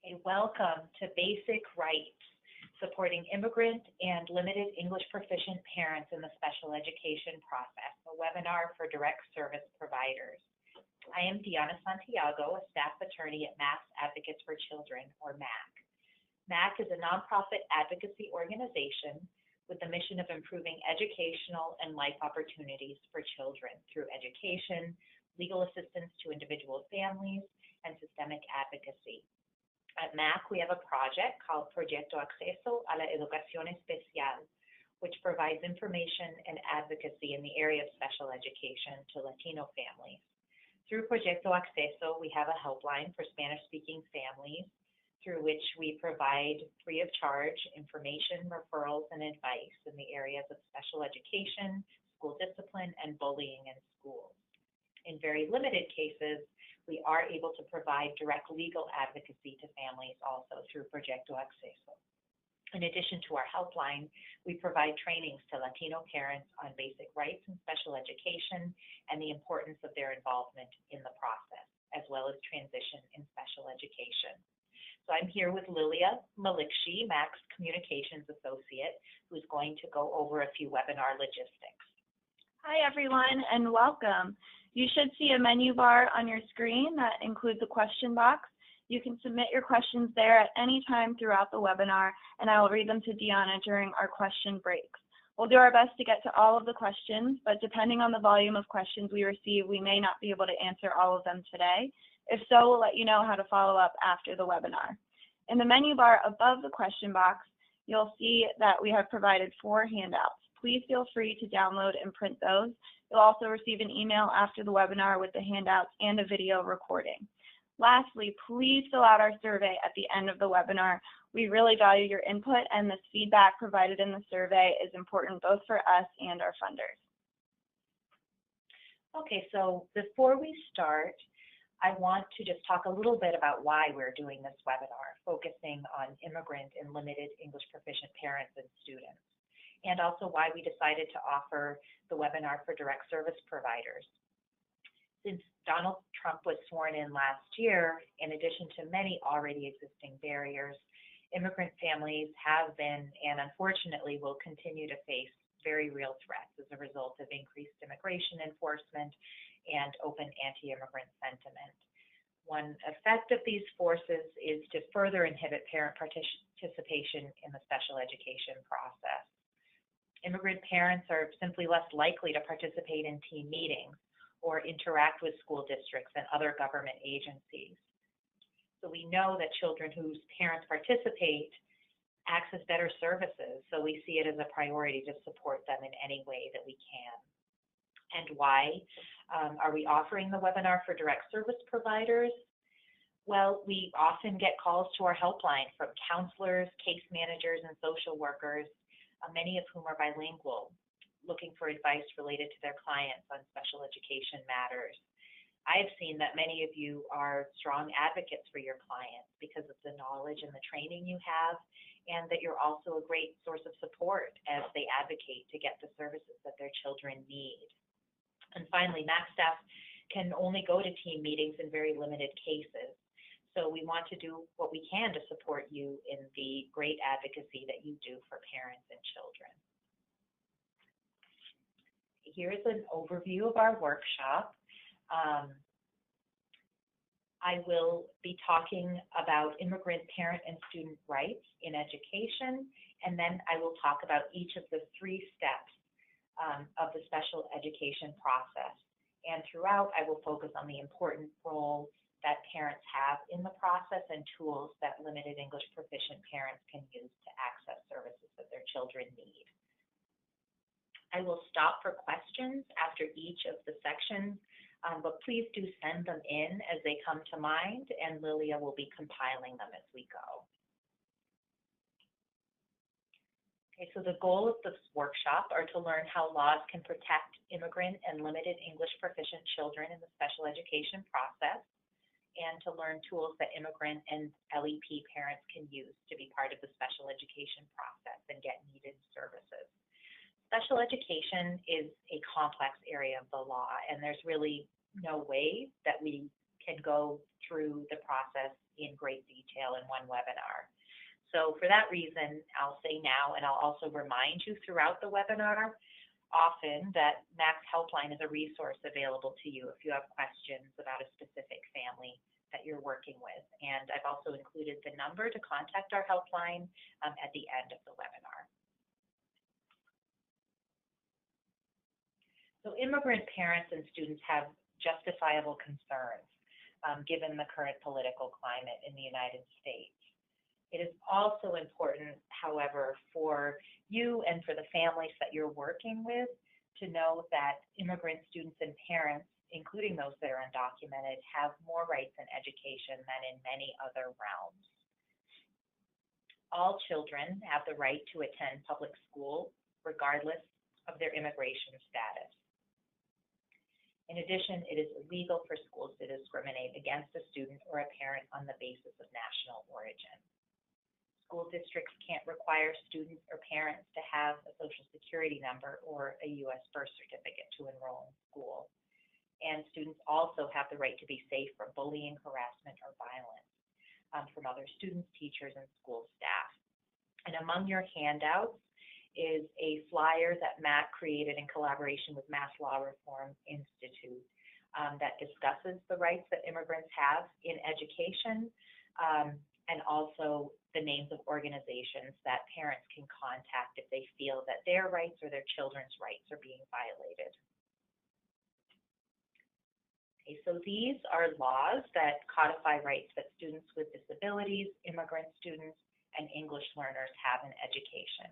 Welcome to Basic Rights, supporting immigrant and limited English proficient parents in the special education process, a webinar for direct service providers. I am Diana Santiago, a staff attorney at Mass Advocates for Children, or MAC. MAC is a nonprofit advocacy organization with the mission of improving educational and life opportunities for children through education, legal assistance to individual families, and systemic advocacy. At MAC, we have a project called Proyecto Acceso a la Educación Especial, which provides information and advocacy in the area of special education to Latino families. Through Proyecto Acceso, we have a helpline for Spanish-speaking families through which we provide free of charge information, referrals, and advice in the areas of special education, school discipline, and bullying in schools. In very limited cases, we are able to provide direct legal advocacy to families also through Proyecto Acceso. In addition to our helpline, we provide trainings to Latino parents on basic rights in special education and the importance of their involvement in the process, as well as transition in special education. So I'm here with Lilia Malikshi, Mac's Communications Associate, who's going to go over a few webinar logistics. Hi everyone and welcome. You should see a menu bar on your screen that includes a question box. You can submit your questions there at any time throughout the webinar, and I will read them to Deanna during our question breaks. We'll do our best to get to all of the questions, but depending on the volume of questions we receive, we may not be able to answer all of them today. If so, we'll let you know how to follow up after the webinar. In the menu bar above the question box, you'll see that we have provided 4 handouts. Please feel free to download and print those. You'll also receive an email after the webinar with the handouts and a video recording. Lastly, please fill out our survey at the end of the webinar. We really value your input, and this feedback provided in the survey is important both for us and our funders. Okay, so before we start, I want to just talk a little bit about why we're doing this webinar, focusing on immigrant and limited English proficient parents and students, and also why we decided to offer the webinar for direct service providers. Since Donald Trump was sworn in last year, in addition to many already existing barriers, immigrant families have been and unfortunately will continue to face very real threats as a result of increased immigration enforcement and open anti-immigrant sentiment. One effect of these forces is to further inhibit parent participation in the special education process. Immigrant parents are simply less likely to participate in team meetings or interact with school districts and other government agencies. So we know that children whose parents participate access better services, so we see it as a priority to support them in any way that we can. And why are we offering the webinar for direct service providers? Well, we often get calls to our helpline from counselors, case managers, and social workers, many of whom are bilingual, looking for advice related to their clients on special education matters. I have seen that many of you are strong advocates for your clients because of the knowledge and the training you have, and that you're also a great source of support as they advocate to get the services that their children need. And finally, MAC staff can only go to team meetings in very limited cases. So we want to do what we can to support you in the great advocacy that you do for parents and children. Here's an overview of our workshop. I will be talking about immigrant parent and student rights in education, and then I will talk about each of the 3 steps of the special education process. And throughout, I will focus on the important role that parents have in the process and tools that limited English proficient parents can use to access services that their children need. I will stop for questions after each of the sections, but please do send them in as they come to mind, and Lilia will be compiling them as we go. Okay, so the goal of this workshop are to learn how laws can protect immigrant and limited English proficient children in the special education process, and to learn tools that immigrant and LEP parents can use to be part of the special education process and get needed services. Special education is a complex area of the law, and there's really no way that we can go through the process in great detail in one webinar. So for that reason, I'll say now, and I'll also remind you throughout the webinar often that MAC's helpline is a resource available to you if you have questions about a specific family that you're working with. And I've also included the number to contact our helpline at the end of the webinar. So immigrant parents and students have justifiable concerns given the current political climate in the United States. It is also important, however, for you and for the families that you're working with to know that immigrant students and parents, including those that are undocumented, have more rights in education than in many other realms. All children have the right to attend public school regardless of their immigration status. In addition, it is illegal for schools to discriminate against a student or a parent on the basis of national origin. School districts can't require students or parents to have a Social Security number or a U.S. birth certificate to enroll in school. And students also have the right to be safe from bullying, harassment, or violence from other students, teachers, and school staff. And among your handouts is a flyer that Matt created in collaboration with Mass Law Reform Institute that discusses the rights that immigrants have in education and also the names of organizations that parents can contact if they feel that their rights or their children's rights are being violated. Okay, so these are laws that codify rights that students with disabilities, immigrant students, and English learners have in education.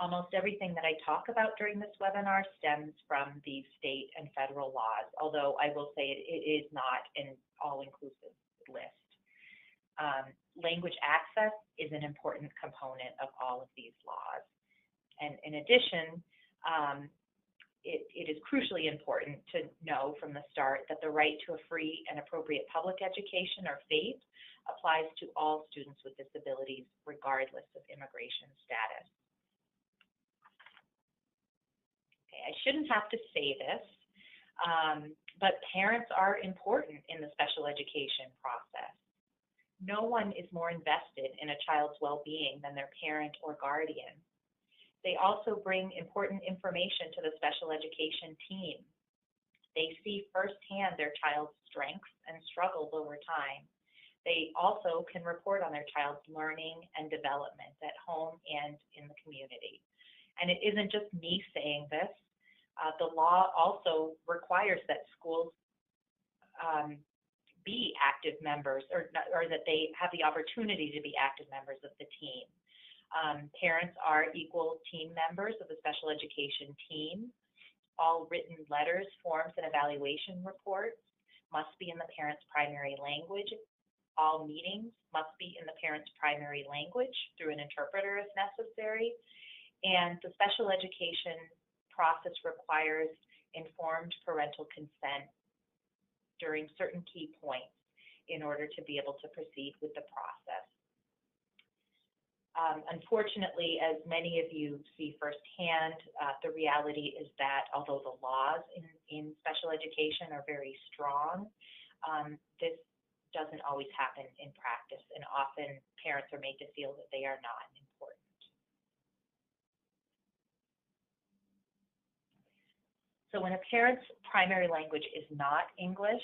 Almost everything that I talk about during this webinar stems from the state and federal laws, although I will say it is not an all-inclusive list. Language access is an important component of all of these laws. And in addition, it is crucially important to know from the start that the right to a free and appropriate public education or FAPE applies to all students with disabilities regardless of immigration status. Okay, I shouldn't have to say this, but parents are important in the special education process. No one is more invested in a child's well-being than their parent or guardian. They also bring important information to the special education team. They see firsthand their child's strengths and struggles over time. They also can report on their child's learning and development at home and in the community. And it isn't just me saying this. The law also requires that schools be active members or that they have the opportunity to be active members of the team. Parents are equal team members of the special education team. All written letters, forms, and evaluation reports must be in the parent's primary language. All meetings must be in the parent's primary language through an interpreter if necessary. And the special education process requires informed parental consent during certain key points in order to be able to proceed with the process. Unfortunately, as many of you see firsthand, the reality is that although the laws in special education are very strong, this doesn't always happen in practice, and often parents are made to feel that they are not important. So when a parent's primary language is not English,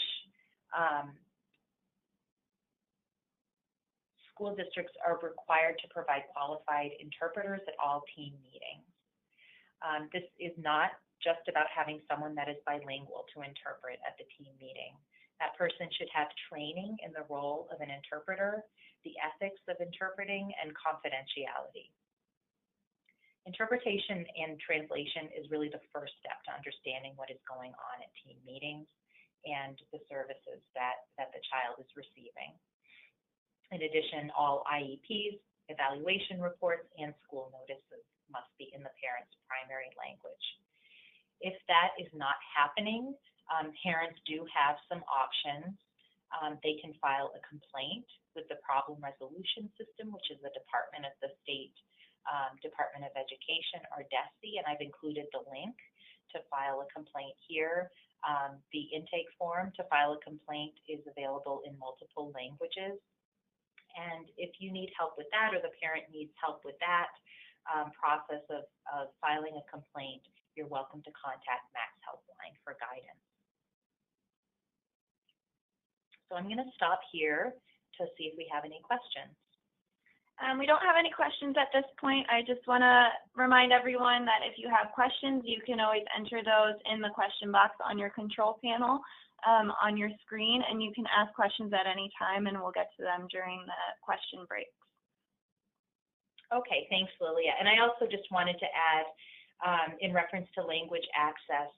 school districts are required to provide qualified interpreters at all team meetings. This is not just about having someone that is bilingual to interpret at the team meeting. That person should have training in the role of an interpreter, the ethics of interpreting, and confidentiality. Interpretation and translation is really the first step to understanding what is going on at team meetings and the services that the child is receiving. In addition, all IEPs, evaluation reports, and school notices must be in the parent's primary language. If that is not happening, parents do have some options. They can file a complaint with the Problem Resolution System, which is a department of the state Department of Education, or DESE, and I've included the link to file a complaint here. The intake form to file a complaint is available in multiple languages. And if you need help with that, or the parent needs help with that process of filing a complaint, you're welcome to contact MAC's helpline for guidance. So I'm going to stop here to see if we have any questions. We don't have any questions at this point. I just want to remind everyone that if you have questions, you can always enter those in the question box on your control panel on your screen, and you can ask questions at any time, and we'll get to them during the question breaks. Okay, thanks, Lilia. And I also just wanted to add, in reference to language access,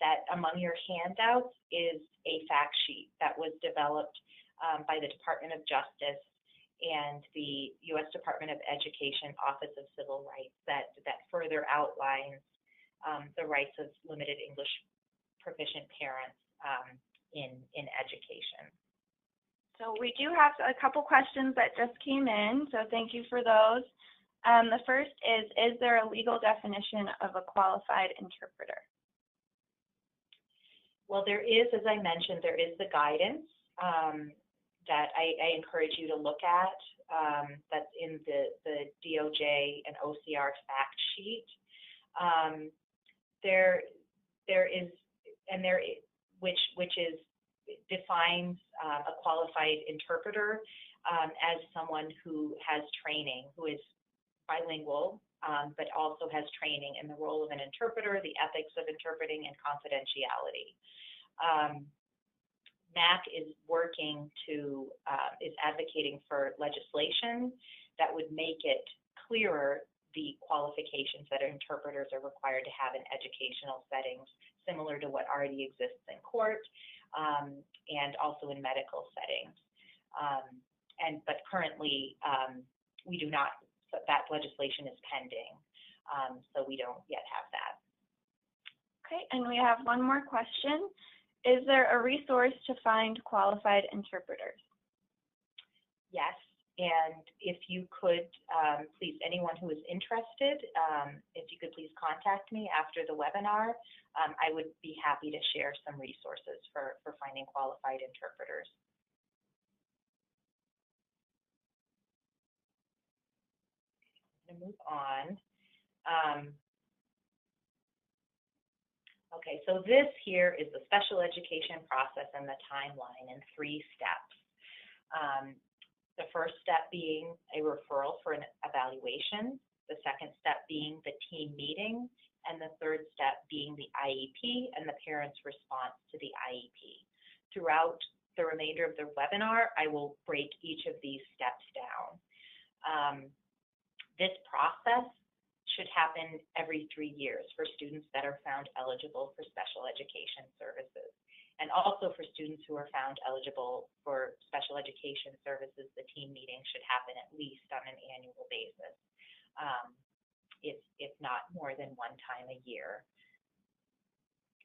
that among your handouts is a fact sheet that was developed by the Department of Justice and the U.S. Department of Education Office of Civil Rights that further outlines the rights of limited English proficient parents in education. So we do have a couple questions that just came in, so thank you for those. The first is there a legal definition of a qualified interpreter? Well, there is, as I mentioned, there is the guidance that I encourage you to look at. That's in the DOJ and OCR fact sheet. Which defines a qualified interpreter as someone who has training, who is bilingual, but also has training in the role of an interpreter, the ethics of interpreting, and confidentiality. MAC is advocating for legislation that would make it clearer the qualifications that interpreters are required to have in educational settings, similar to what already exists in court and also in medical settings. But currently, we do not. That legislation is pending, so we don't yet have that. Okay, and we have one more question. Is there a resource to find qualified interpreters? Yes, and if you could, please, anyone who is interested, if you could please contact me after the webinar, I would be happy to share some resources for finding qualified interpreters. I'm going to move on. Okay, so this here is the special education process and the timeline in 3 steps. The first step being a referral for an evaluation, the second step being the team meeting, and the third step being the IEP and the parent's response to the IEP. Throughout the remainder of the webinar, I will break each of these steps down. This process should happen every 3 years for students that are found eligible for special education services. And also for students who are found eligible for special education services, the team meeting should happen at least on an annual basis, if not more than 1 time a year.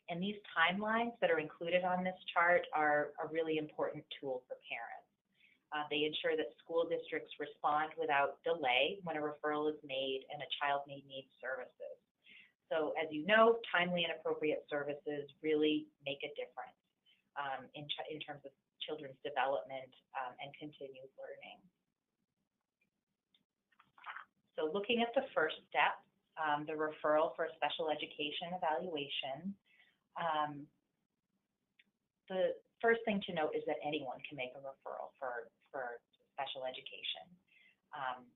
And these timelines that are included on this chart are a really important tool for parents. They ensure that school districts respond without delay when a referral is made and a child may need services. So as you know, timely and appropriate services really make a difference in terms of children's development and continued learning. So looking at the first step, the referral for a special education evaluation, the first thing to note is that anyone can make a referral for special education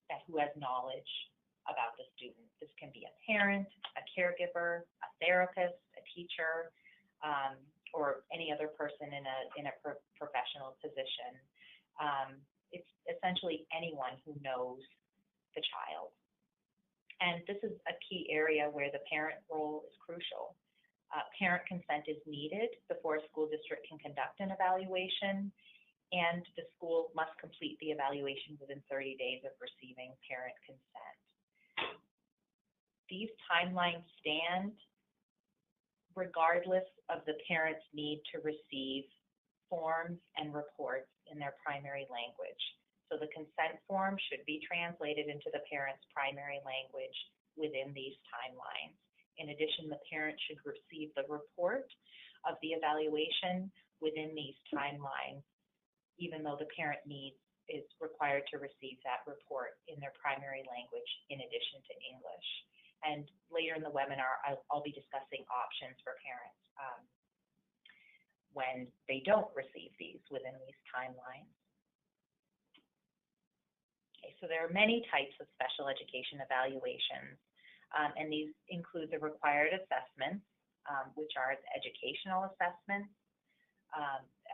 that who has knowledge about the student. This can be a parent, a caregiver, a therapist, a teacher, or any other person in a professional position. It's essentially anyone who knows the child. And this is a key area where the parent role is crucial. Parent consent is needed before a school district can conduct an evaluation, and the school must complete the evaluation within 30 days of receiving parent consent. These timelines stand regardless of the parent's need to receive forms and reports in their primary language. So the consent form should be translated into the parent's primary language within these timelines. In addition, the parent should receive the report of the evaluation within these timelines, even though the parent is required to receive that report in their primary language in addition to English. And later in the webinar, I'll be discussing options for parents when they don't receive these within these timelines. Okay, so there are many types of special education evaluations, and these include the required assessments, which are the educational assessments,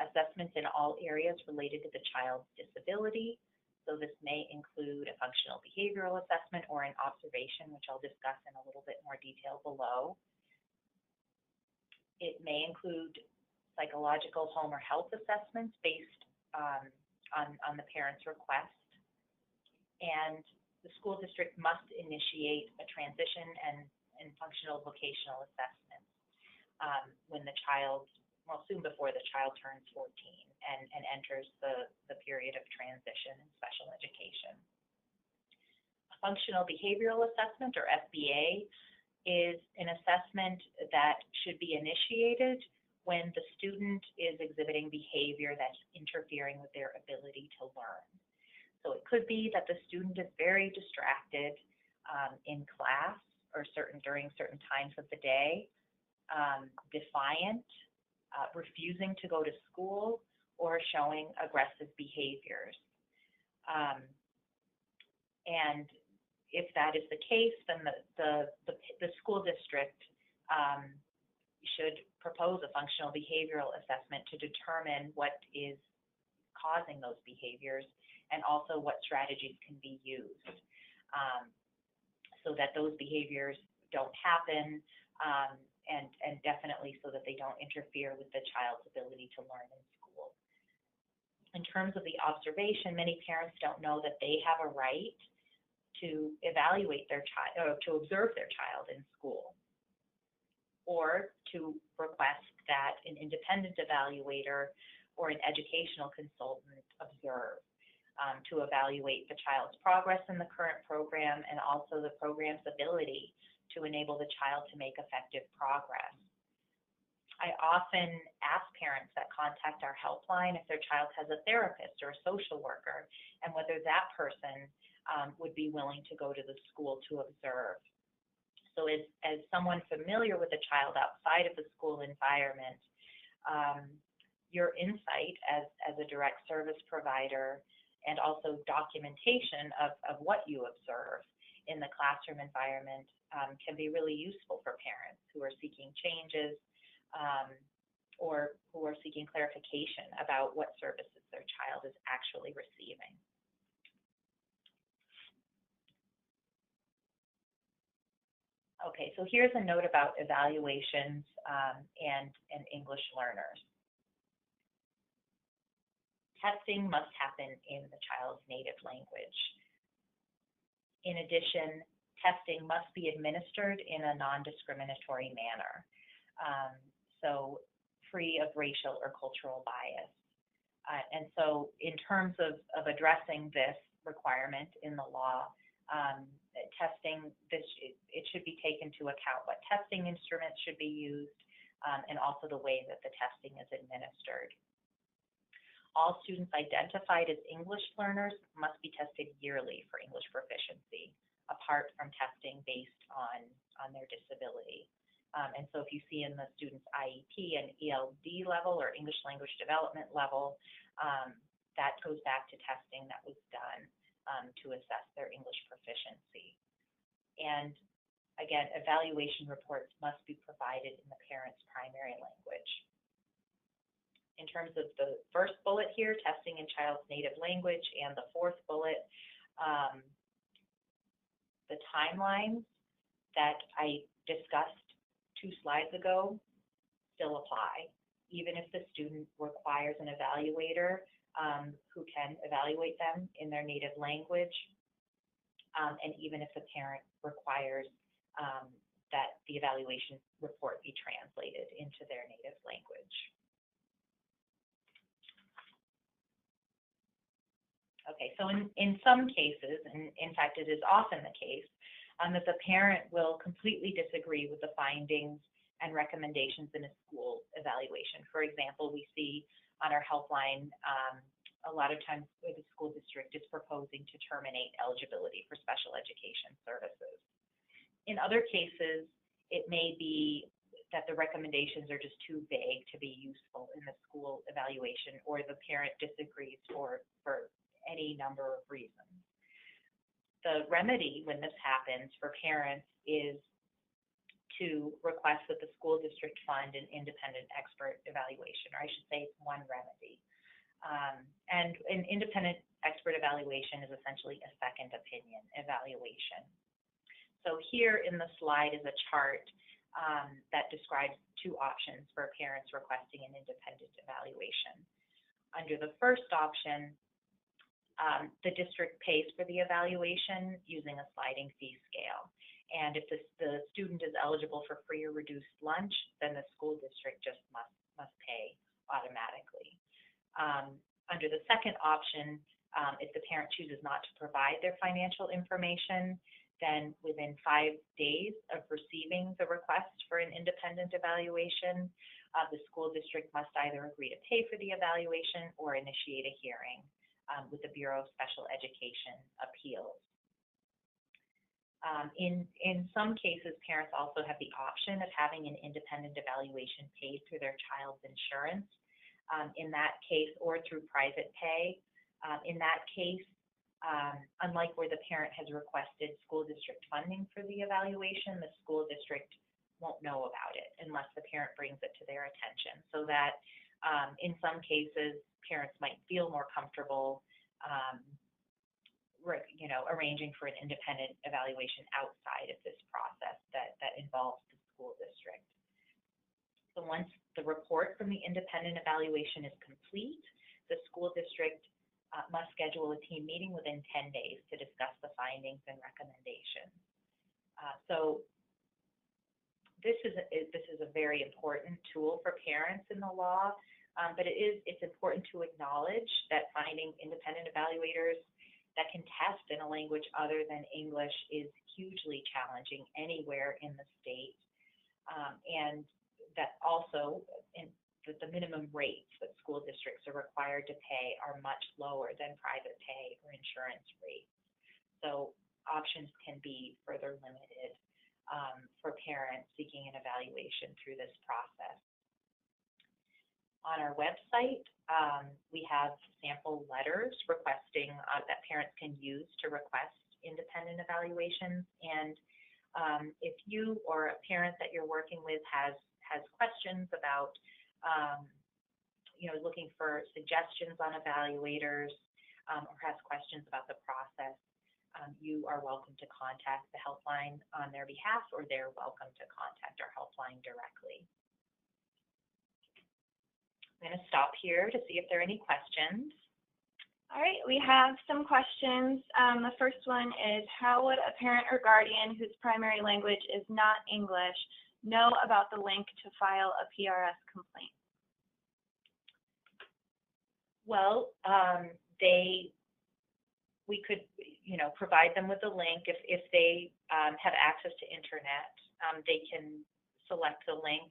assessments in all areas related to the child's disability. So this may include a functional behavioral assessment or an observation, which I'll discuss in a little bit more detail below. It may include psychological home or health assessments based on the parent's request. And the school district must initiate a transition and functional vocational assessment when the child, well, soon before the child turns 14 and enters the period of transition in special education. A functional behavioral assessment, or FBA, is an assessment that should be initiated when the student is exhibiting behavior that's interfering with their ability to learn. So it could be that the student is very distracted in class or during certain times of the day, defiant, refusing to go to school, or showing aggressive behaviors. And if that is the case, then the school district should propose a functional behavioral assessment to determine what is causing those behaviors and also what strategies can be used so that those behaviors don't happen, and definitely so that they don't interfere with the child's ability to learn in school. In terms of the observation, many parents don't know that they have a right to evaluate their child, or to observe their child in school, or to request that an independent evaluator or an educational consultant observe to evaluate the child's progress in the current program and also the program's ability to enable the child to make effective progress. I often ask parents that contact our helpline if their child has a therapist or a social worker, and whether that person would be willing to go to the school to observe. So as someone familiar with a child outside of the school environment, your insight as a direct service provider and also documentation of what you observe in the classroom environment can be really useful for parents who are seeking changes or who are seeking clarification about what services their child is actually receiving. Okay, so here's a note about evaluations and English learners. Testing must happen in the child's native language. In addition, testing must be administered in a non-discriminatory manner, so free of racial or cultural bias. And so in terms of addressing this requirement in the law, testing, it should be taken into account what testing instruments should be used and also the way that the testing is administered. All students identified as English learners must be tested yearly for English proficiency, apart from testing based on their disability. And so if you see in the student's IEP an ELD level or English language development level, that goes back to testing that was done to assess their English proficiency. And again, evaluation reports must be provided in the parent's primary language. In terms of the first bullet here, testing in child's native language, and the fourth bullet, the timelines that I discussed 2 slides ago still apply, even if the student requires an evaluator who can evaluate them in their native language, and even if the parent requires that the evaluation report be translated into their native language. Okay, so in some cases, and in fact it is often the case, that the parent will completely disagree with the findings and recommendations in a school evaluation. For example, we see on our helpline a lot of times where the school district is proposing to terminate eligibility for special education services. In other cases, it may be that the recommendations are just too vague to be useful in the school evaluation, or the parent disagrees for any number of reasons. The remedy when this happens for parents is to request that the school district fund an independent expert evaluation, or I should say it's one remedy. And an independent expert evaluation is essentially a second opinion evaluation. So here in the slide is a chart that describes two options for parents requesting an independent evaluation. Under the first option, the district pays for the evaluation using a sliding fee scale. And if the student is eligible for free or reduced lunch, then the school district just must pay automatically. Under the second option, if the parent chooses not to provide their financial information, then within 5 days of receiving the request for an independent evaluation, the school district must either agree to pay for the evaluation or initiate a hearing with the Bureau of Special Education Appeals. In some cases, parents also have the option of having an independent evaluation paid through their child's insurance. In that case, or through private pay. In that case, unlike where the parent has requested school district funding for the evaluation, the school district won't know about it unless the parent brings it to their attention. So that in some cases, parents might feel more comfortable arranging for an independent evaluation outside of this process that involves the school district. So once the report from the independent evaluation is complete, the school district must schedule a team meeting within 10 days to discuss the findings and recommendations. So this is a very important tool for parents in the law, but it's important to acknowledge that finding independent evaluators that can test in a language other than English is hugely challenging anywhere in the state, and that also the minimum rates that school districts are required to pay are much lower than private pay or insurance rates. So options can be further limited for parents seeking an evaluation through this process. On our website, we have sample letters requesting that parents can use to request independent evaluations. And if you or a parent that you're working with has questions about, looking for suggestions on evaluators, or has questions about the process, you are welcome to contact the helpline on their behalf, or they're welcome to contact our helpline directly. I'm going to stop here to see if there are any questions. All right, we have some questions. The first one is, how would a parent or guardian whose primary language is not English know about the link to file a PRS complaint? Well, we could, provide them with a link. If they have access to internet, they can select the link,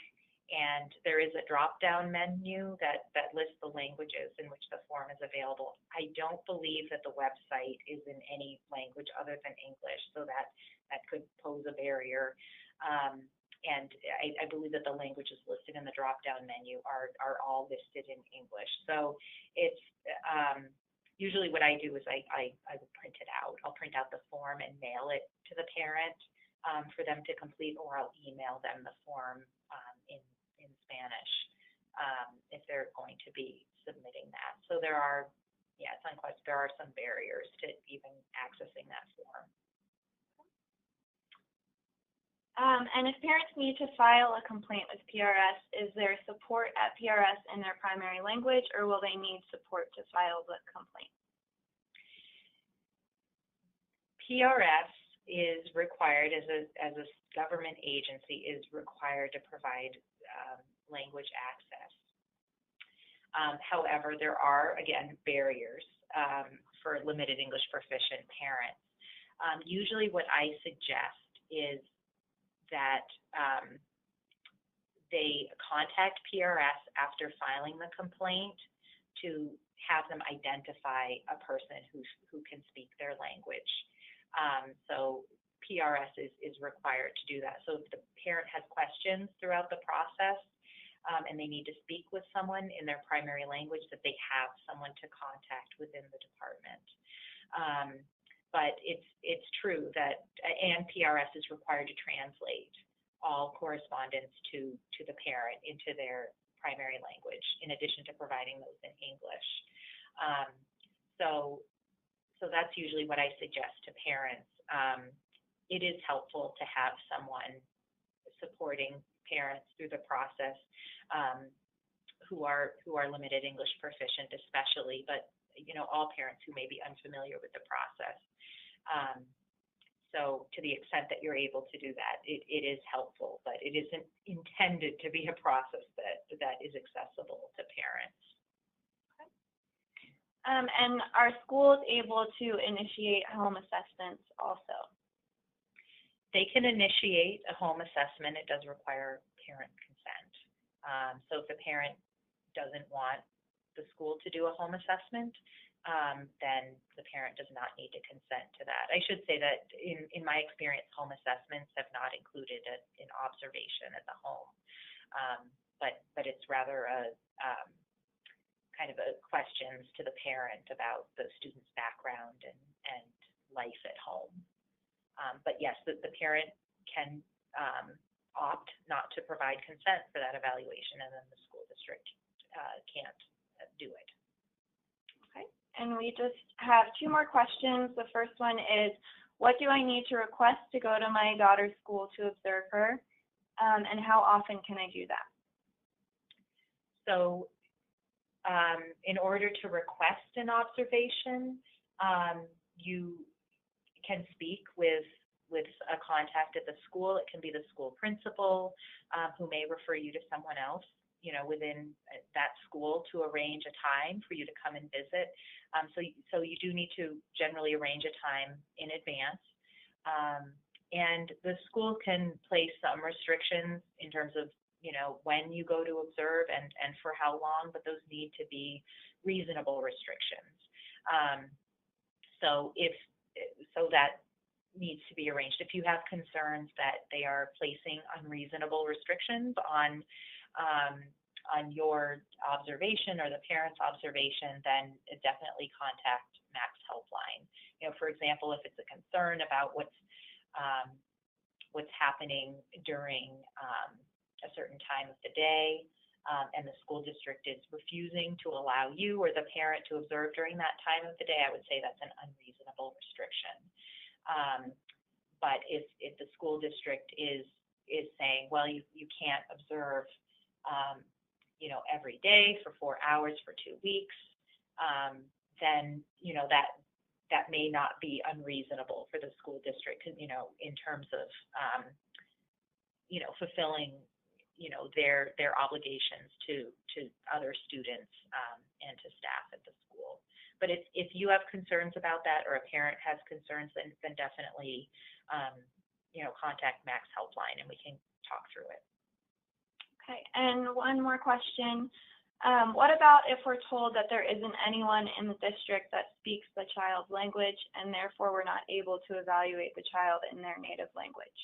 and there is a drop-down menu that lists the languages in which the form is available. I don't believe that the website is in any language other than English, so that could pose a barrier. And I believe that the languages listed in the drop-down menu are all listed in English. So it's usually what I do is I would print it out. I'll print out the form and mail it to the parent for them to complete, or I'll email them the form in Spanish if they're going to be submitting that. So there are, it's unquestioned, there are some barriers to even accessing that form. And if parents need to file a complaint with PRS, is there support at PRS in their primary language, or will they need support to file the complaint? PRS is required, as a government agency, is required to provide language access. However, there are, again, barriers for limited English proficient parents. Usually what I suggest is that they contact PRS after filing the complaint to have them identify a person who can speak their language. So PRS is required to do that. So if the parent has questions throughout the process and they need to speak with someone in their primary language, that they have someone to contact within the department. But it's true that, and PRS is required to translate all correspondence to the parent into their primary language, in addition to providing those in English. So that's usually what I suggest to parents. It is helpful to have someone supporting parents through the process who are limited English proficient, especially, but all parents who may be unfamiliar with the process. So to the extent that you're able to do that, it is helpful, but it isn't intended to be a process that is accessible to parents. And are schools able to initiate home assessments also? They can initiate a home assessment. It does require parent consent. So if the parent doesn't want the school to do a home assessment, then the parent does not need to consent to that. I should say that in my experience, home assessments have not included an observation at the home, but it's rather a kind of a questions to the parent about the student's background and life at home. But yes, the parent can opt not to provide consent for that evaluation, and then the school district can't do it. Okay, and we just have 2 more questions. The first one is, what do I need to request to go to my daughter's school to observe her, and how often can I do that? So in order to request an observation, you can speak with a contact at the school. It can be the school principal who may refer you to someone else, within that school to arrange a time for you to come and visit. So you do need to generally arrange a time in advance. And the school can place some restrictions in terms of, when you go to observe and for how long, but those need to be reasonable restrictions. So that needs to be arranged. If you have concerns that they are placing unreasonable restrictions on your observation or the parent's observation, then definitely contact Max Helpline. For example, if it's a concern about what's happening during a certain time of the day, and the school district is refusing to allow you or the parent to observe during that time of the day, I would say that's an unreasonable restriction. But if the school district is saying, well, you can't observe, every day for 4 hours for 2 weeks, then that may not be unreasonable for the school district, in terms of fulfilling their obligations to other students and to staff at the school. But if you have concerns about that, or a parent has concerns, then definitely contact Max Helpline and we can talk through it. Okay, and one more question. What about if we're told that there isn't anyone in the district that speaks the child's language, and therefore we're not able to evaluate the child in their native language?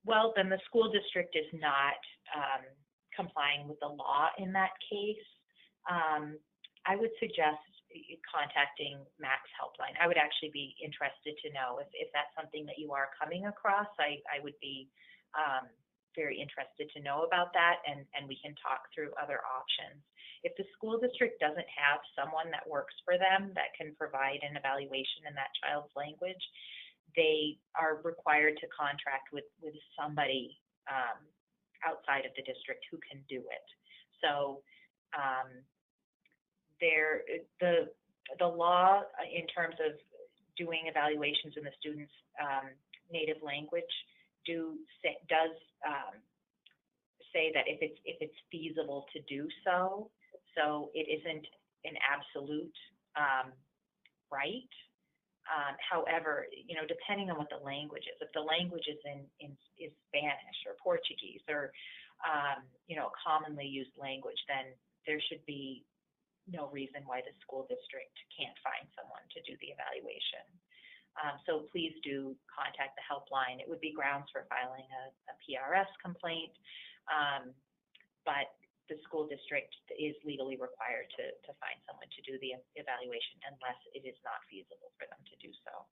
Well, then the school district is not complying with the law in that case. I would suggest contacting Max Helpline. I would actually be interested to know if that's something that you are coming across. I would be very interested to know about that, and we can talk through other options. If the school district doesn't have someone that works for them that can provide an evaluation in that child's language, they are required to contract with somebody outside of the district who can do it. So the law in terms of doing evaluations in the student's native language does say that if it's feasible to do so, so it isn't an absolute right. However, depending on what the language is, if the language is is Spanish or Portuguese or a commonly used language, then there should be no reason why the school district can't find someone to do the evaluation. So please do contact the helpline. It would be grounds for filing a PRS complaint, but the school district is legally required to find someone to do the evaluation unless it is not feasible for them to do so.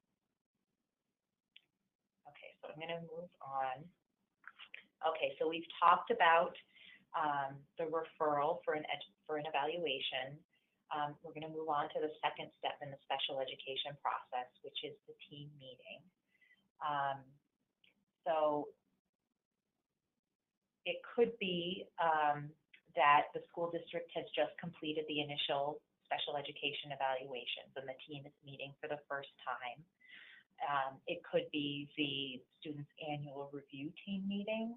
Okay, so I'm going to move on. Okay, so we've talked about the referral for an evaluation. We're going to move on to the second step in the special education process, which is the team meeting. So it could be that the school district has just completed the initial special education evaluations and the team is meeting for the first time. It could be the student's annual review team meeting,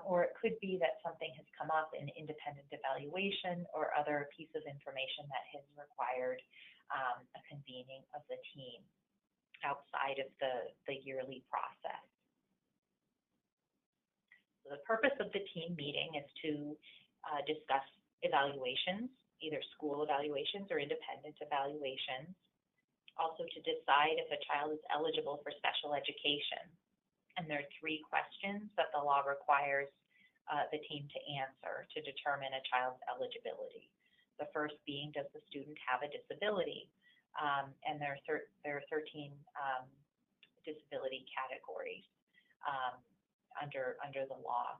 or it could be that something has come up in independent evaluation or other piece of information that has required a convening of the team outside of the yearly process. So the purpose of the team meeting is to discuss evaluations, either school evaluations or independent evaluations. Also to decide if a child is eligible for special education. And there are 3 questions that the law requires the team to answer to determine a child's eligibility. The first being, does the student have a disability? And there are 13 disability categories under the law.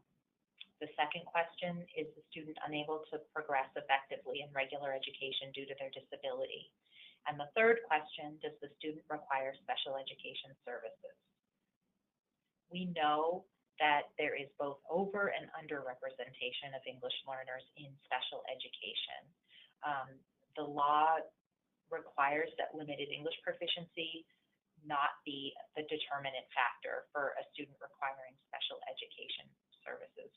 The second question, is the student unable to progress effectively in regular education due to their disability? And the third question, does the student require special education services? We know that there is both over and under representation of English learners in special education. The law requires that limited English proficiency not be the determinant factor for a student requiring special education services,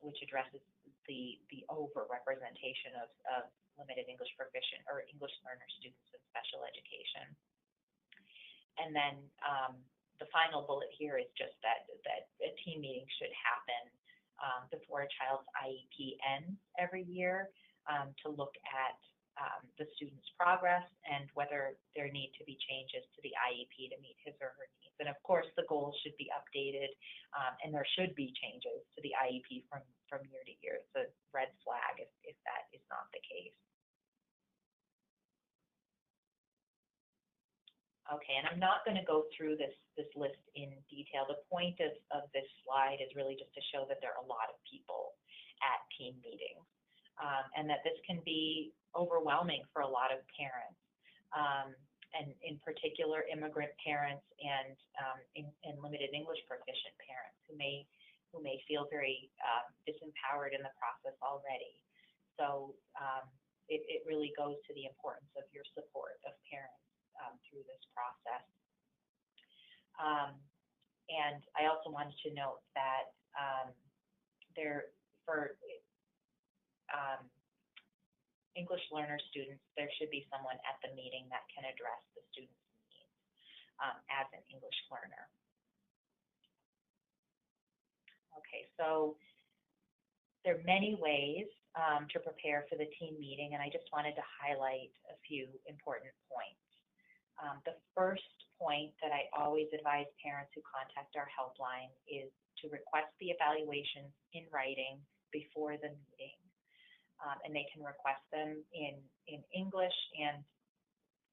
which addresses the over-representation of limited English proficient or English learner students in special education. And then the final bullet here is just that a team meeting should happen before a child's IEP ends every year to look at the student's progress and whether there need to be changes to the IEP to meet his or her needs. And of course, the goals should be updated and there should be changes to the IEP from year to year. It's a red flag if that is not the case. Okay, and I'm not going to go through this list in detail. The point of this slide is really just to show that there are a lot of people at team meetings and that this can be overwhelming for a lot of parents, and in particular immigrant parents and limited English proficient parents who may feel very disempowered in the process already. So it really goes to the importance of your support of parents through this process. And I also wanted to note that for English learner students, there should be someone at the meeting that can address the student's needs as an English learner. Okay, so there are many ways to prepare for the team meeting, and I just wanted to highlight a few important points. The first point that I always advise parents who contact our helpline is to request the evaluations in writing before the meeting. And they can request them in English and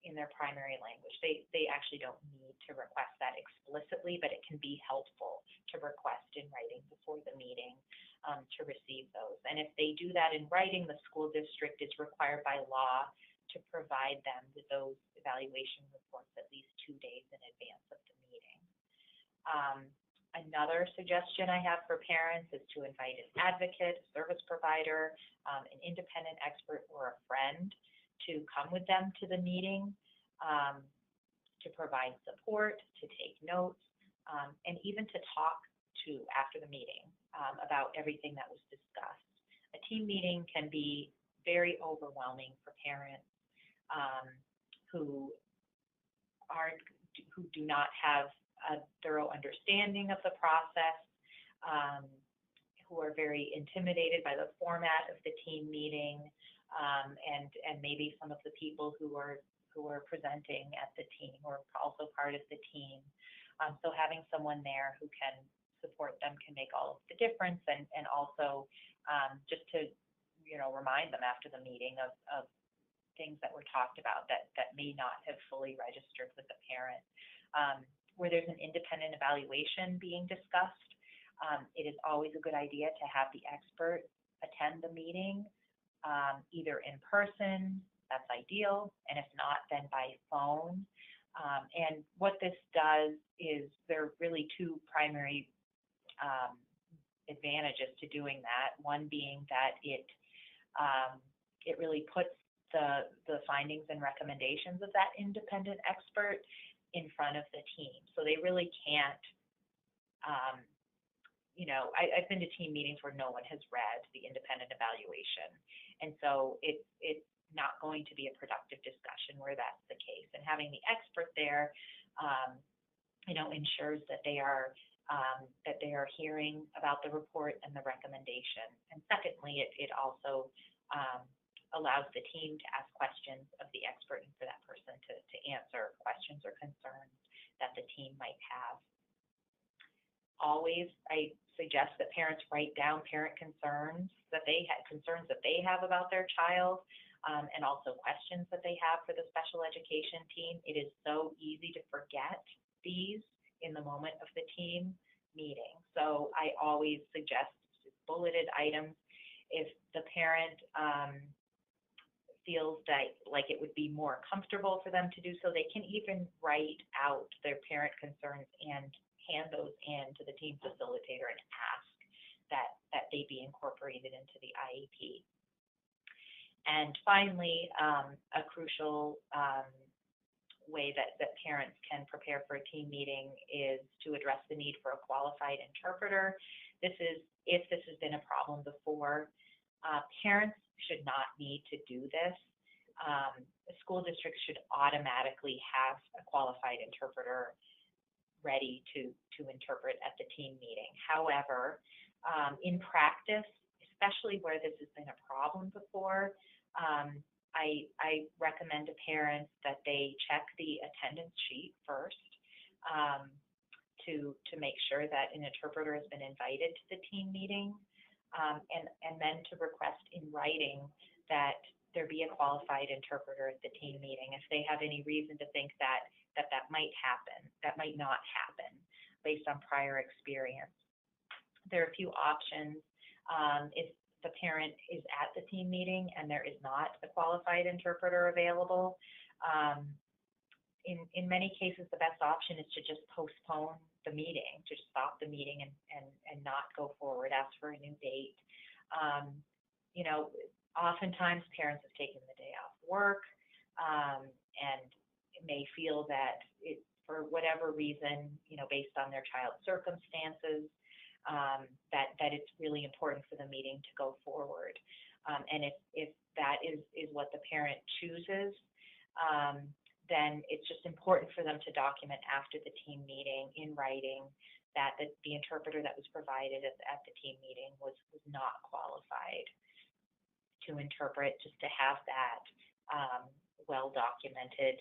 in their primary language. They actually don't need to request that explicitly, but it can be helpful to request in writing before the meeting to receive those. And if they do that in writing, the school district is required by law to provide them with those evaluation reports at least 2 days in advance of the meeting. Another suggestion I have for parents is to invite an advocate, a service provider, an independent expert, or a friend to come with them to the meeting to provide support, to take notes, and even to talk to after the meeting about everything that was discussed. A team meeting can be very overwhelming for parents. who who do not have a thorough understanding of the process, who are very intimidated by the format of the team meeting, and maybe some of the people who are presenting at the team or also part of the team. So having someone there who can support them can make all of the difference, and also just to remind them after the meeting of things that were talked about that may not have fully registered with the parent. Where there's an independent evaluation being discussed, it is always a good idea to have the expert attend the meeting, either in person, that's ideal, and if not, then by phone. And what this does is there are really two primary advantages to doing that. One being that it really puts the findings and recommendations of that independent expert in front of the team. So they really can't, I've been to team meetings where no one has read the independent evaluation. And so it's not going to be a productive discussion where that's the case. And having the expert there, ensures that they are hearing about the report and the recommendation. And secondly, it also allows the team to ask questions of the expert and for that person to answer questions or concerns that the team might have. Always, I suggest that parents write down parent concerns that they have about their child, and also questions that they have for the special education team. It is so easy to forget these in the moment of the team meeting. So I always suggest bulleted items. If the parent feels that like it would be more comfortable for them to do so, they can even write out their parent concerns and hand those in to the team facilitator and ask that they be incorporated into the IEP. And finally, a crucial way that parents can prepare for a team meeting is to address the need for a qualified interpreter. If this has been a problem before, parents should not need to do this. The school districts should automatically have a qualified interpreter ready to interpret at the team meeting. However, in practice, especially where this has been a problem before, I recommend to parents that they check the attendance sheet first to make sure that an interpreter has been invited to the team meeting, and then to request in writing that there be a qualified interpreter at the team meeting if they have any reason to think that might happen, that might not happen based on prior experience. There are a few options. If the parent is at the team meeting and there is not a qualified interpreter available, in many cases, the best option is to just postpone the meeting, to stop the meeting and not go forward, ask for a new date. Oftentimes parents have taken the day off work and may feel that for whatever reason, based on their child's circumstances, that it's really important for the meeting to go forward. And if that is what the parent chooses, then it's just important for them to document after the team meeting in writing that the interpreter that was provided at the team meeting was not qualified to interpret, just to have that well documented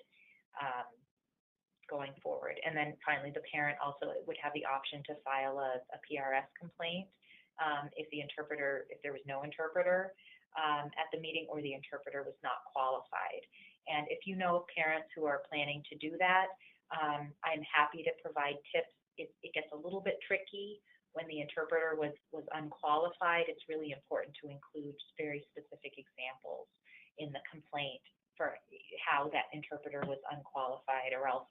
going forward. And then finally, the parent also would have the option to file a PRS complaint if there was no interpreter at the meeting or the interpreter was not qualified. And if you know of parents who are planning to do that, I'm happy to provide tips. It gets a little bit tricky when the interpreter was unqualified. It's really important to include very specific examples in the complaint for how that interpreter was unqualified, or else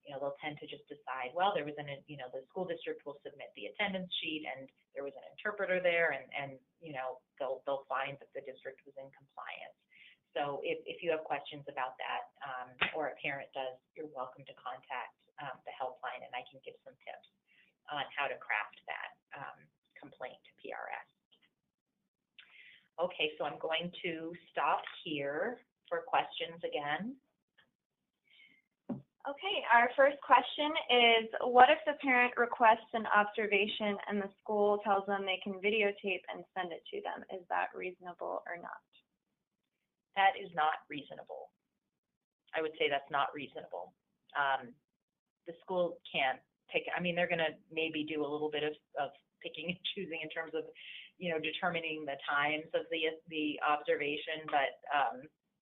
they'll tend to just decide, well, there was the school district will submit the attendance sheet and there was an interpreter there, and they'll find that the district was in compliance. So if you have questions about that, or a parent does, you're welcome to contact the helpline, and I can give some tips on how to craft that complaint to PRS. Okay, so I'm going to stop here for questions again. Okay, our first question is, what if the parent requests an observation and the school tells them they can videotape and send it to them? Is that reasonable or not? That is not reasonable. I would say that's not reasonable. The school can't pick, I mean, they're going to maybe do a little bit of picking and choosing in terms of, determining the times of the observation, but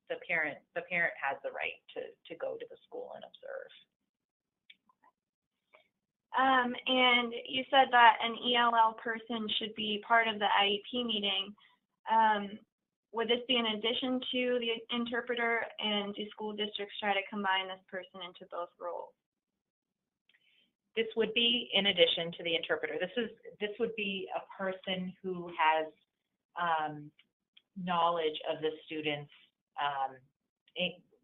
the parent has the right to go to the school and observe. And you said that an ELL person should be part of the IEP meeting. Would this be in addition to the interpreter, and do school districts try to combine this person into both roles? This would be in addition to the interpreter. This would be a person who has knowledge of the student's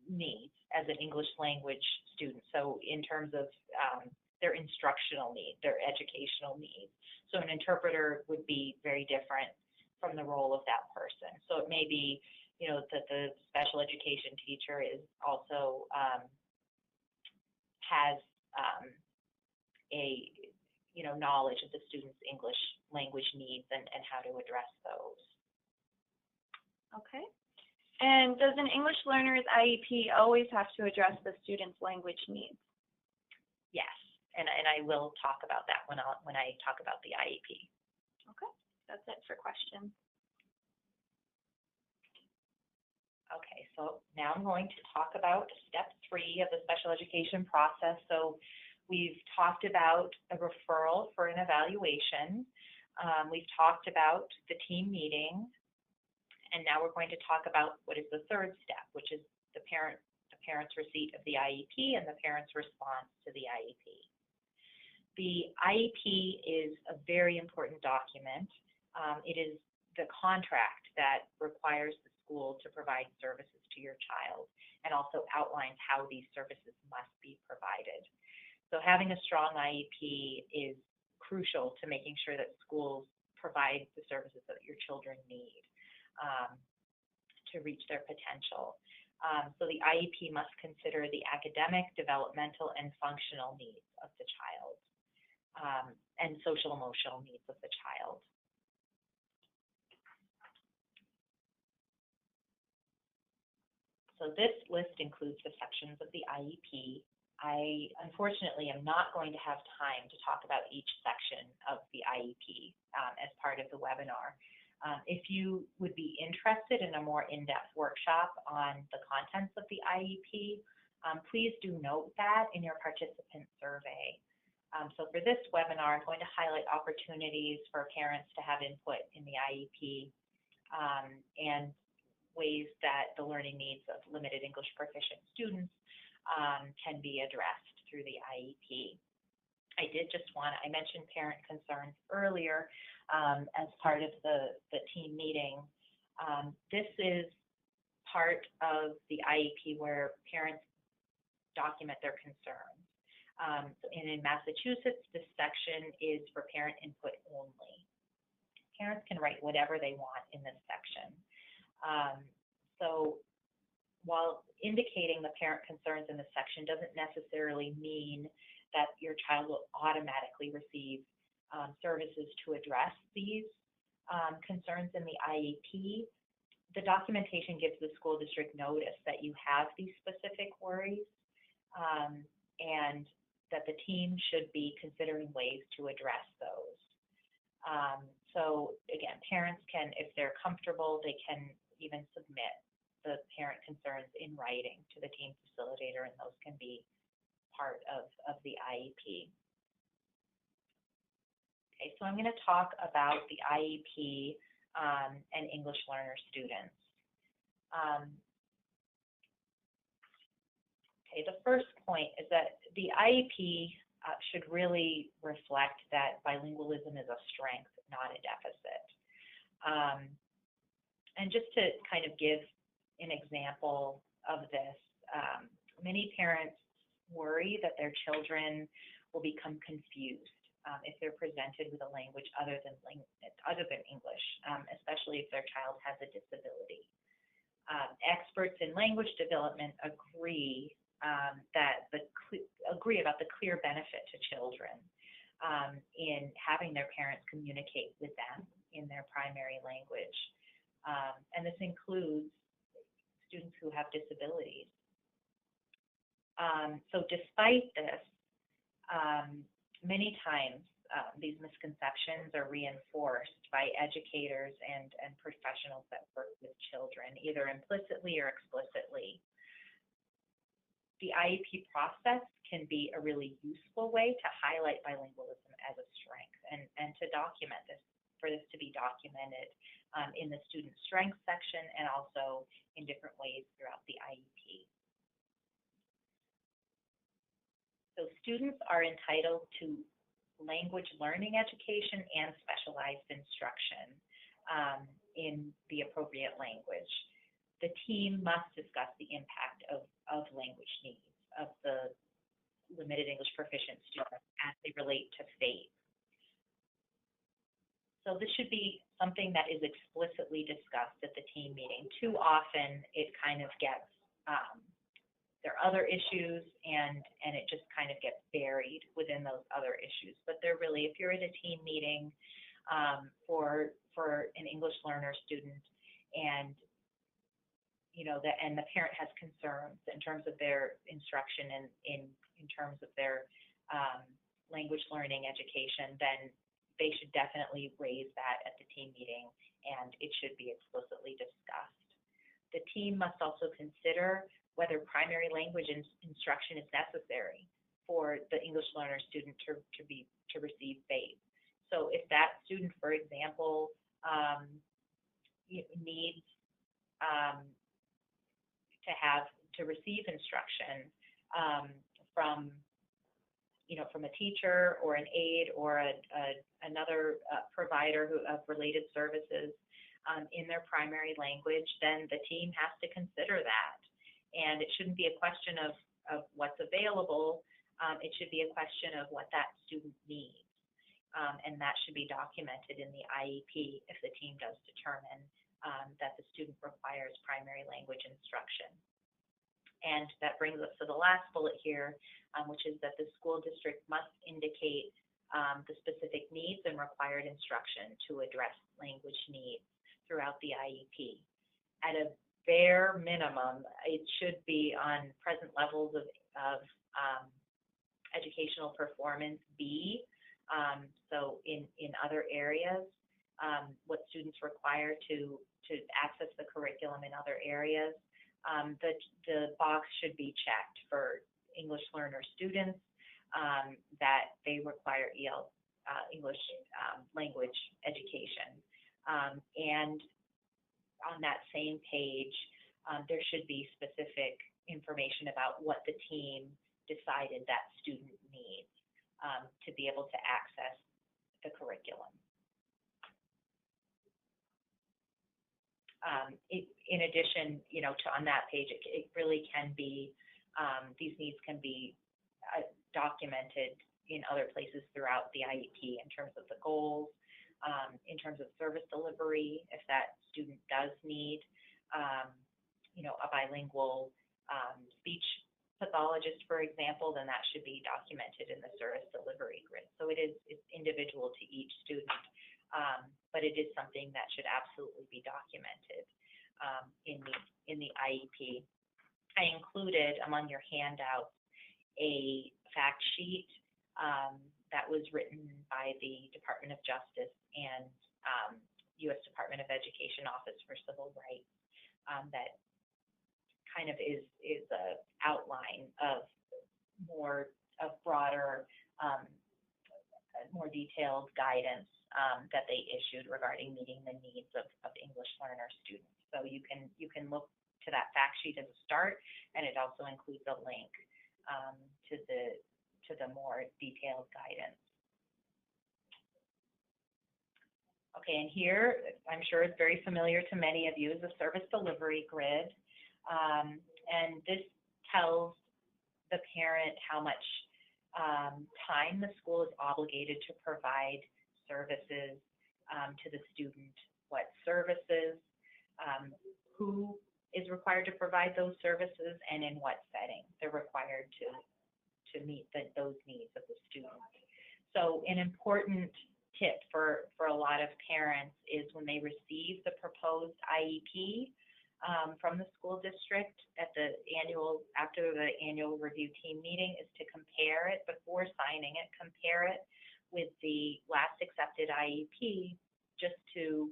needs as an English language student. So in terms of their instructional needs, their educational needs. So an interpreter would be very different from the role of that person. So it may be, that the special education teacher is also has a knowledge of the student's English language needs and how to address those. Okay. And does an English learner's IEP always have to address the student's language needs? Yes, and I will talk about that when I talk about the IEP. Okay, that's it for questions. Okay, so now I'm going to talk about step 3 of the special education process. So we've talked about a referral for an evaluation. We've talked about the team meeting. And now we're going to talk about what is the third step, which is the parent's receipt of the IEP and the parent's response to the IEP. The IEP is a very important document. It is the contract that requires the school to provide services to your child and also outlines how these services must be provided. So having a strong IEP is crucial to making sure that schools provide the services that your children need to reach their potential. So the IEP must consider the academic, developmental, and functional needs of the child and social emotional needs of the child. So this list includes the sections of the IEP. I unfortunately am not going to have time to talk about each section of the IEP as part of the webinar. If you would be interested in a more in-depth workshop on the contents of the IEP, please do note that in your participant survey. So for this webinar, I'm going to highlight opportunities for parents to have input in the IEP and ways that the learning needs of limited English proficient students can be addressed through the IEP. I mentioned parent concerns earlier as part of the team meeting. This is part of the IEP where parents document their concerns. And in Massachusetts, this section is for parent input only. Parents can write whatever they want in this section. So while indicating the parent concerns in this section doesn't necessarily mean that your child will automatically receive services to address these concerns in the IEP, the documentation gives the school district notice that you have these specific worries and that the team should be considering ways to address those. So again, parents can, if they're comfortable, they can even submit the parent concerns in writing to the team facilitator, and those can be part of the IEP. Okay, so I'm going to talk about the IEP and English learner students. Okay, the first point is that the IEP should really reflect that bilingualism is a strength, not a deficit. And just to kind of give an example of this, many parents worry that their children will become confused if they're presented with a language other than English, especially if their child has a disability. Experts in language development agree that agree about the clear benefit to children in having their parents communicate with them in their primary language. And this includes students who have disabilities. So despite this, many times these misconceptions are reinforced by educators and professionals that work with children, either implicitly or explicitly. The IEP process can be a really useful way to highlight bilingualism as a strength and to document this, for this to be documented in the student strengths section and also in different ways throughout the IEP. So students are entitled to language learning education and specialized instruction in the appropriate language. The team must discuss the impact of language needs of the limited English proficient students as they relate to FAPE. So this should be something that is explicitly discussed at the team meeting. Too often it kind of gets, there are other issues and it just kind of gets buried within those other issues. But they're really, if you're at a team meeting for an English learner student and and the parent has concerns in terms of their instruction and in terms of their language learning education, then they should definitely raise that at the team meeting and it should be explicitly discussed. The team must also consider whether primary language instruction is necessary for the English learner student to receive FAPE. So if that student, for example, needs to receive instruction from a teacher or an aide or another provider of related services in their primary language, then the team has to consider that. And it shouldn't be a question of what's available. It should be a question of what that student needs. And that should be documented in the IEP if the team does determine that the student requires primary language instruction. And that brings us to the last bullet here, which is that the school district must indicate the specific needs and required instruction to address language needs throughout the IEP. At a bare minimum, it should be on present levels of educational performance B. So in other areas, what students require to access the curriculum in other areas, the box should be checked for English learner students that they require English language education. And on that same page, there should be specific information about what the team decided that student needs to be able to access the curriculum. In addition, to on that page, it really can be, these needs can be documented in other places throughout the IEP in terms of the goals, in terms of service delivery, if that student does need, a bilingual speech pathologist, for example, then that should be documented in the service delivery grid. So it's individual to each student. But it is something that should absolutely be documented in the IEP. I included among your handouts a fact sheet that was written by the Department of Justice and U.S. Department of Education Office for Civil Rights that kind of is an outline of broader, more detailed guidance that they issued regarding meeting the needs of English learner students. So you can look to that fact sheet as a start, and it also includes a link to the more detailed guidance. Okay, and here, I'm sure it's very familiar to many of you, is a service delivery grid. And this tells the parent how much time the school is obligated to provide services to the student, what services, who is required to provide those services and in what setting they're required to meet those needs of the student. So an important tip for a lot of parents is when they receive the proposed IEP from the school district after the annual review team meeting, is to compare it before signing it, compare it with the last accepted IEP, just to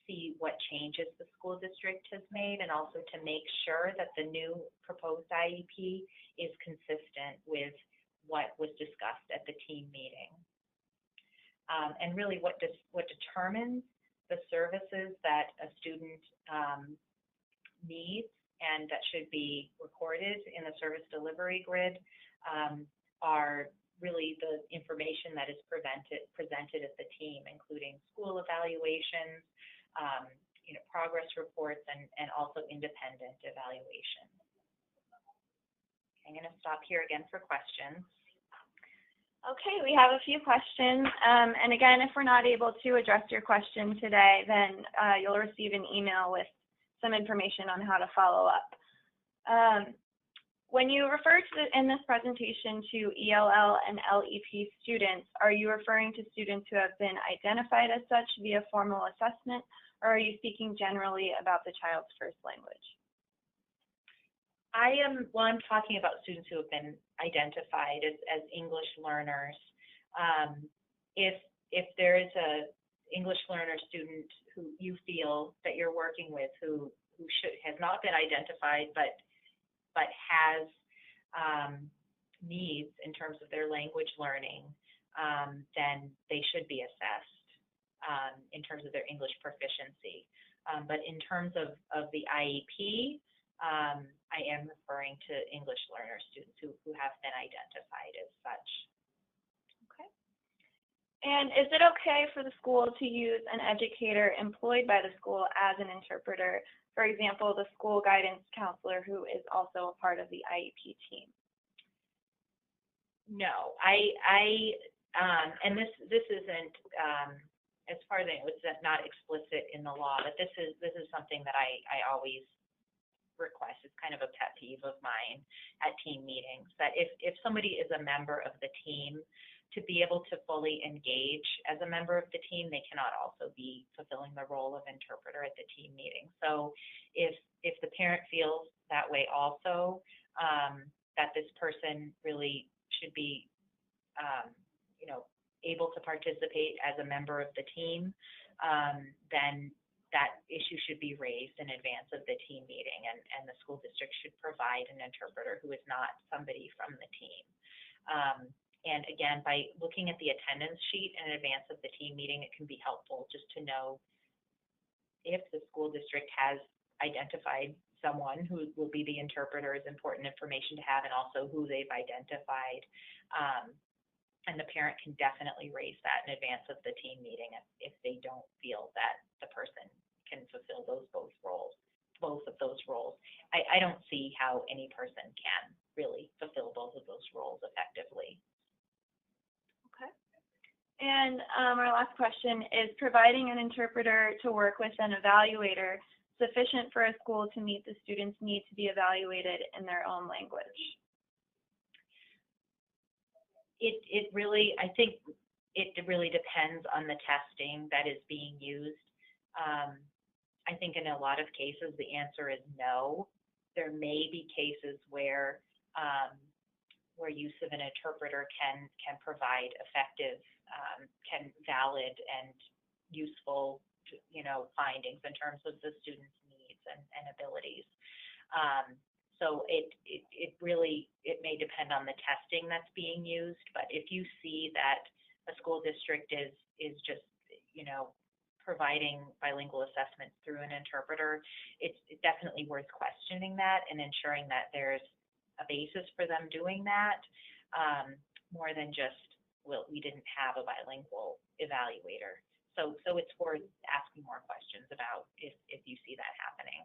see what changes the school district has made, and also to make sure that the new proposed IEP is consistent with what was discussed at the team meeting. And really what determines the services that a student needs and that should be recorded in the service delivery grid are really the information that is presented at the team, including school evaluations, progress reports, and also independent evaluations. I'm going to stop here again for questions. Okay, we have a few questions. And again, if we're not able to address your question today, then you'll receive an email with some information on how to follow up. When you refer to in this presentation to ELL and LEP students, are you referring to students who have been identified as such via formal assessment, or are you speaking generally about the child's first language? I'm talking about students who have been identified as English learners. If there is a English learner student who you feel that you're working with who has not been identified but has needs in terms of their language learning, then they should be assessed in terms of their English proficiency. But in terms of the IEP, I am referring to English learner students who have been identified as such. Okay. And is it okay for the school to use an educator employed by the school as an interpreter? For example, the school guidance counselor who is also a part of the IEP team. No, and this isn't as far as I know, it's not explicit in the law, but this is something that I always request. It's kind of a pet peeve of mine at team meetings, that if somebody is a member of the team, to be able to fully engage as a member of the team, they cannot also be fulfilling the role of interpreter at the team meeting. So if the parent feels that way also, that this person really should be able to participate as a member of the team, then that issue should be raised in advance of the team meeting, and the school district should provide an interpreter who is not somebody from the team. And again, by looking at the attendance sheet in advance of the team meeting, it can be helpful just to know if the school district has identified someone who will be the interpreter is important information to have, and also who they've identified. And the parent can definitely raise that in advance of the team meeting if they don't feel that the person can fulfill both of those roles. I don't see how any person can really fulfill both of those roles effectively. Okay. And our last question is, providing an interpreter to work with an evaluator sufficient for a school to meet the student's need to be evaluated in their own language? It really, I think it really depends on the testing that is being used. I think in a lot of cases the answer is no. There may be cases where use of an interpreter can provide effective, valid and useful, findings in terms of the student's needs and abilities. So it may depend on the testing that's being used, but if you see that a school district is just, providing bilingual assessments through an interpreter, it's definitely worth questioning that and ensuring that there's a basis for them doing that, more than just, well, we didn't have a bilingual evaluator. So it's worth asking more questions about if you see that happening.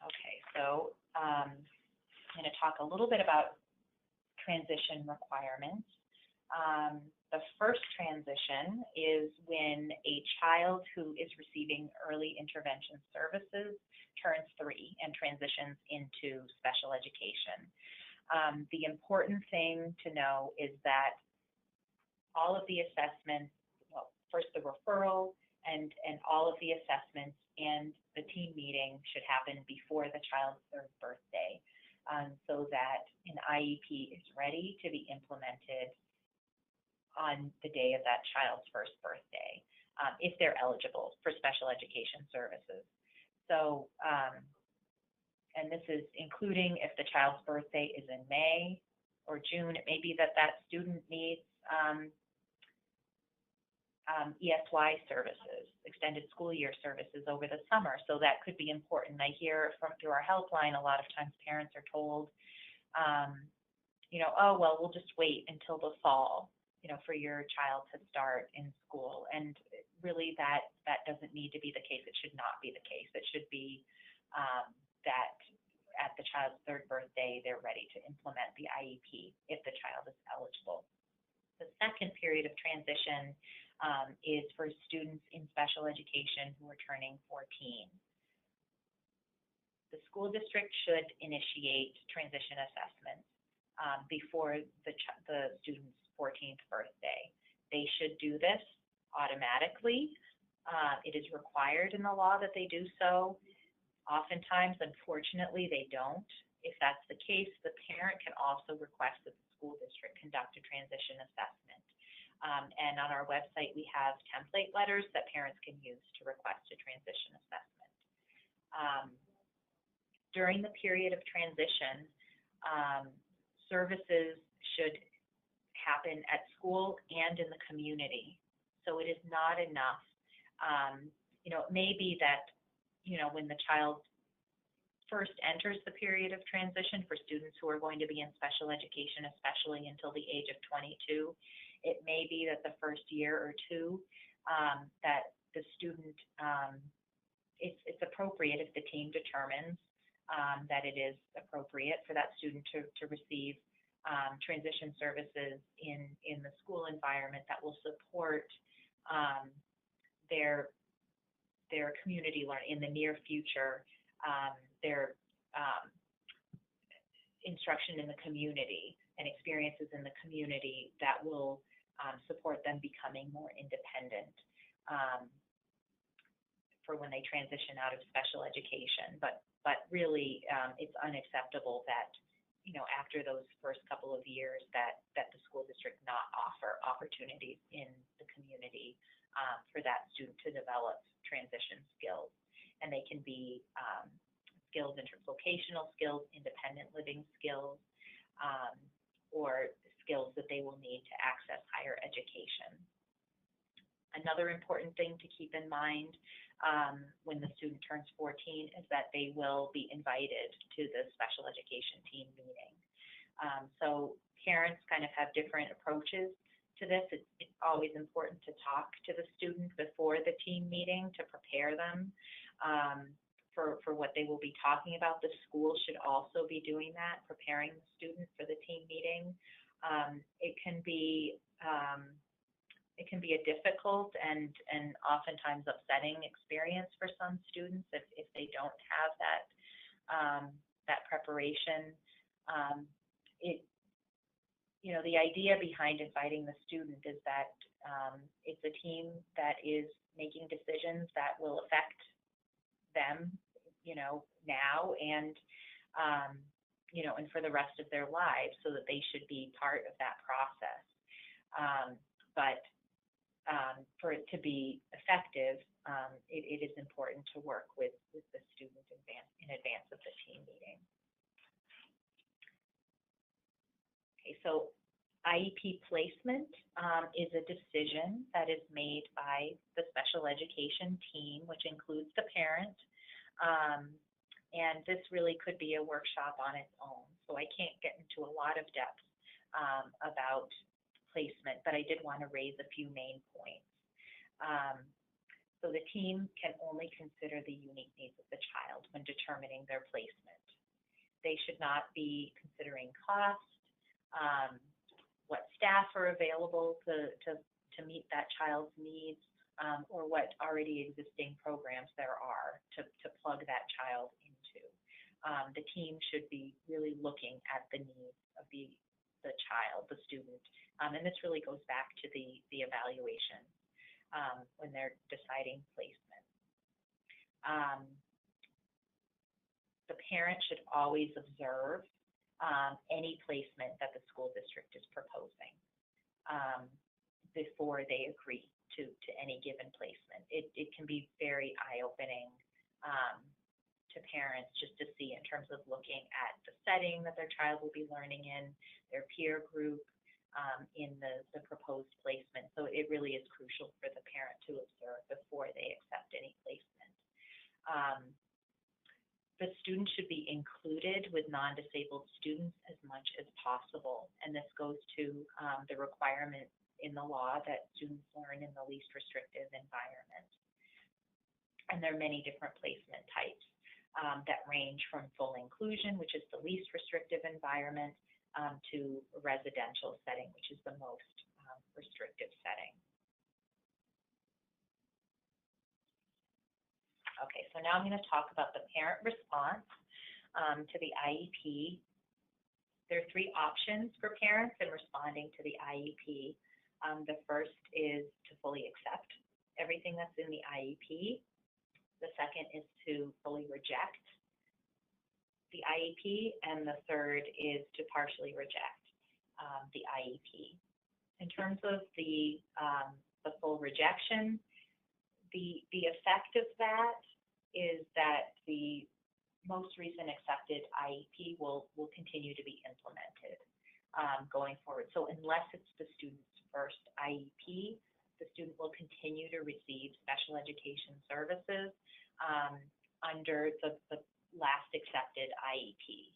Okay, so I'm going to talk a little bit about transition requirements. The first transition is when a child who is receiving early intervention services turns 3 and transitions into special education. The important thing to know is that all of the assessments, well, first the referral and all of the assessments and the team meeting should happen before the child's 3rd birthday, so that an IEP is ready to be implemented on the day of that child's 1st birthday, if they're eligible for special education services. So, and this is including if the child's birthday is in May or June. It may be that that student needs ESY services, extended school year services over the summer. So that could be important. I hear through our helpline, a lot of times parents are told, you know, oh, well, we'll just wait until the fall, you know, for your child to start in school. And really that doesn't need to be the case. It should not be the case. It should be that at the child's 3rd birthday, they're ready to implement the IEP if the child is eligible. The second period of transition is for students in special education who are turning 14. The school district should initiate transition assessments before the student's 14th birthday. They should do this automatically. It is required in the law that they do so. Oftentimes, unfortunately, they don't. If that's the case, the parent can also request that the school district conduct a transition assessment. And on our website, we have template letters that parents can use to request a transition assessment. During the period of transition, services should happen at school and in the community. So it is not enough. You know, it may be that, you know, when the child first enters the period of transition for students who are going to be in special education, especially until the age of 22, it may be that the first year or two that the student, it's appropriate if the team determines that it is appropriate for that student to receive transition services in the school environment that will support their community learning in the near future, their instruction in the community and experiences in the community that will support them becoming more independent for when they transition out of special education. But really, it's unacceptable that, you know, after those first couple of years that the school district not offer opportunities in the community for that student to develop transition skills. And they can be skills, intervocational skills, independent living skills, or skills that they will need to access higher education. Another important thing to keep in mind when the student turns 14 is that they will be invited to the special education team meeting. So parents kind of have different approaches to this. It's always important to talk to the student before the team meeting to prepare them for what they will be talking about. The school should also be doing that, preparing the student for the team meeting. It can be a difficult and oftentimes upsetting experience for some students if they don't have that preparation. You know, the idea behind inviting the student is that it's a team that is making decisions that will affect them, you know, now and you know, and for the rest of their lives, so that they should be part of that process. But for it to be effective, it is important to work with the student in advance of the team meeting. Okay, so IEP placement is a decision that is made by the special education team, which includes the parent. And this really could be a workshop on its own. So I can't get into a lot of depth about placement, but I did want to raise a few main points. So the team can only consider the unique needs of the child when determining their placement. They should not be considering cost, what staff are available to meet that child's needs, or what already existing programs there are to plug that child into. The team should be really looking at the needs of the child, the student, and this really goes back to the evaluation when they're deciding placement. The parent should always observe any placement that the school district is proposing before they agree to any given placement. It can be very eye-opening to parents just to see in terms of looking at the setting that their child will be learning in, their peer group, in the proposed placement. So it really is crucial for the parent to observe before they accept any placement. The student should be included with non-disabled students as much as possible, and this goes to the requirement in the law that students learn in the least restrictive environment. And there are many different placement types that range from full inclusion, which is the least restrictive environment, to a residential setting, which is the most restrictive setting. Okay, so now I'm going to talk about the parent response to the IEP. There are three options for parents in responding to the IEP. The first is to fully accept everything that's in the IEP. The second is to fully reject the IEP, and the third is to partially reject the IEP. In terms of the full rejection, the effect of that is that the most recent accepted IEP will continue to be implemented going forward. So unless it's the student's first IEP, the student will continue to receive special education services under the last accepted IEP.